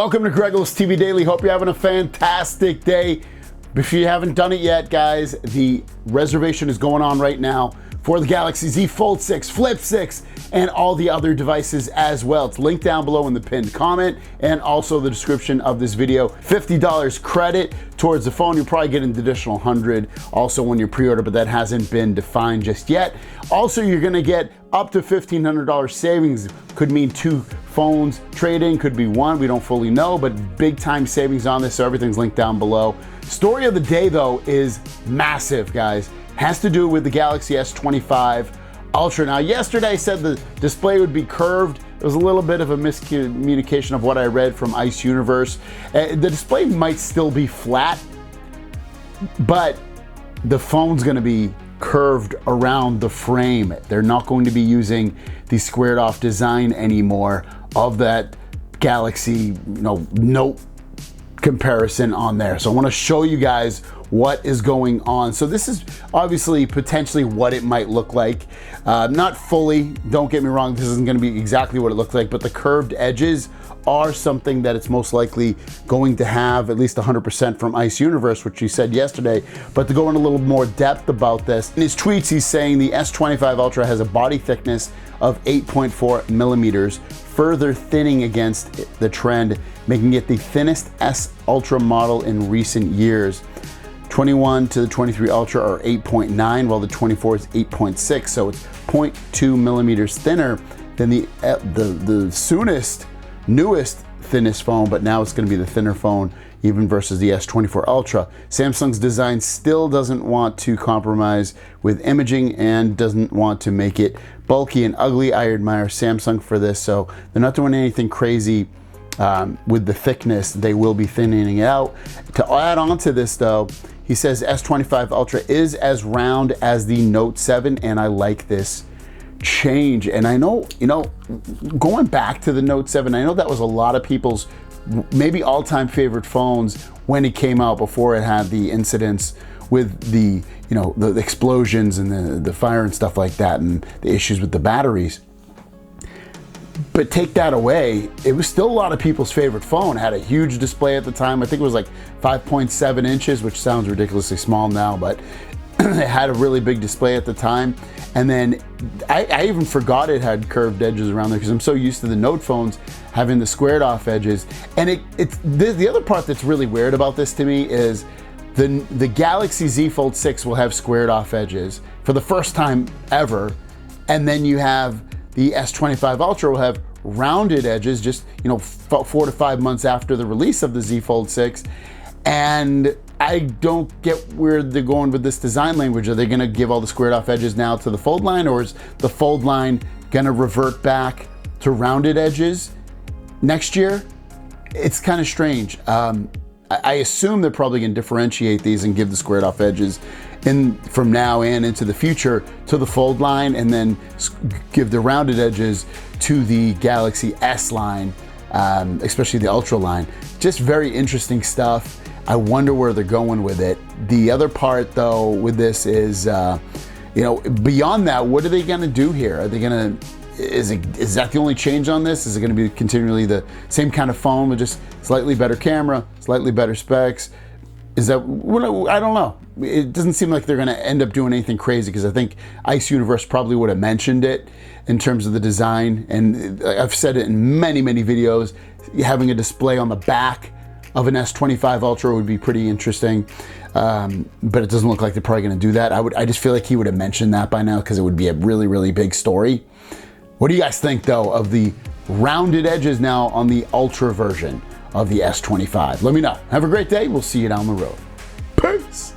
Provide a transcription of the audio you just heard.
Welcome to Grego's TV Daily. Hope you're having a fantastic day. If you haven't done it yet, guys, the reservation is going on right now for the Galaxy Z Fold 6, Flip 6, and all the other devices as well. It's linked down below in the pinned comment and also the description of this video. $50 credit towards the phone. You'll probably get an additional 100 also when you pre-order, but that hasn't been defined just yet. Also, you're gonna get up to $1,500 savings. Could mean 2 phones trading, could be 1, we don't fully know, but big time savings on this, so everything's linked down below. Story of the day though is massive, guys. Has to do with the Galaxy S25 Ultra. Now, yesterday I said the display would be curved. There was a little bit of a miscommunication of what I read from Ice Universe. The display might still be flat, but the phone's gonna be curved around the frame. They're not going to be using the squared off design anymore of that Galaxy, Note comparison on there. So I want to show you guys what is going on. So this is obviously potentially what it might look like. Not fully, don't get me wrong, this isn't going to be exactly what it looks like, but the curved edges are something that it's most likely going to have at least 100% from Ice Universe, which he said yesterday. But to go in a little more depth about this, in his tweets he's saying the S25 Ultra has a body thickness of 8.4 millimeters, further thinning against the trend, making it the thinnest S Ultra model in recent years. 21 to the 23 Ultra are 8.9, while the 24 is 8.6, so it's 0.2 millimeters thinner than the soonest, newest, thinnest phone, but now it's going to be the thinner phone even versus the S24 Ultra. Samsung's design still doesn't want to compromise with imaging and doesn't want to make it bulky and ugly. I admire Samsung for this, so they're not doing anything crazy with the thickness. They will be thinning it out. To add on to this though, he says S25 Ultra is as round as the Note 7, and I like this change. And I know, going back to the Note 7, I know that was a lot of people's maybe all-time favorite phones when it came out, before it had the incidents with the explosions and the fire and stuff like that, and the issues with the batteries. But take that away, it was still a lot of people's favorite phone. It had a huge display at the time. I think it was like 5.7 inches, which sounds ridiculously small now, but it had a really big display at the time. And then I even forgot it had curved edges around there because I'm so used to the Note phones having the squared off edges. And the other part that's really weird about this to me is the Galaxy Z Fold 6 will have squared off edges for the first time ever. And then you have the S25 Ultra will have rounded edges just 4 to 5 months after the release of the Z Fold 6. And I don't get where they're going with this design language. Are they gonna give all the squared off edges now to the fold line, or is the fold line gonna revert back to rounded edges next year? It's kind of strange. I assume they're probably gonna differentiate these and give the squared off edges from now and into the future to the fold line, and then give the rounded edges to the Galaxy S line, especially the Ultra line. Just very interesting stuff. I wonder where they're going with it. The other part though with this is, beyond that, what are they gonna do here? Are they gonna, is that the only change on this? Is it gonna be continually the same kind of phone with just slightly better camera, slightly better specs? Is that, I don't know. It doesn't seem like they're gonna end up doing anything crazy, because I think Ice Universe probably would have mentioned it in terms of the design. And I've said it in many, many videos, having a display on the back of an S25 Ultra would be pretty interesting. But it doesn't look like they're probably gonna do that. I just feel like he would have mentioned that by now, because it would be a really, really big story. What do you guys think though of the rounded edges now on the Ultra version of the S25? Let me know. Have a great day. We'll see you down the road. Peace.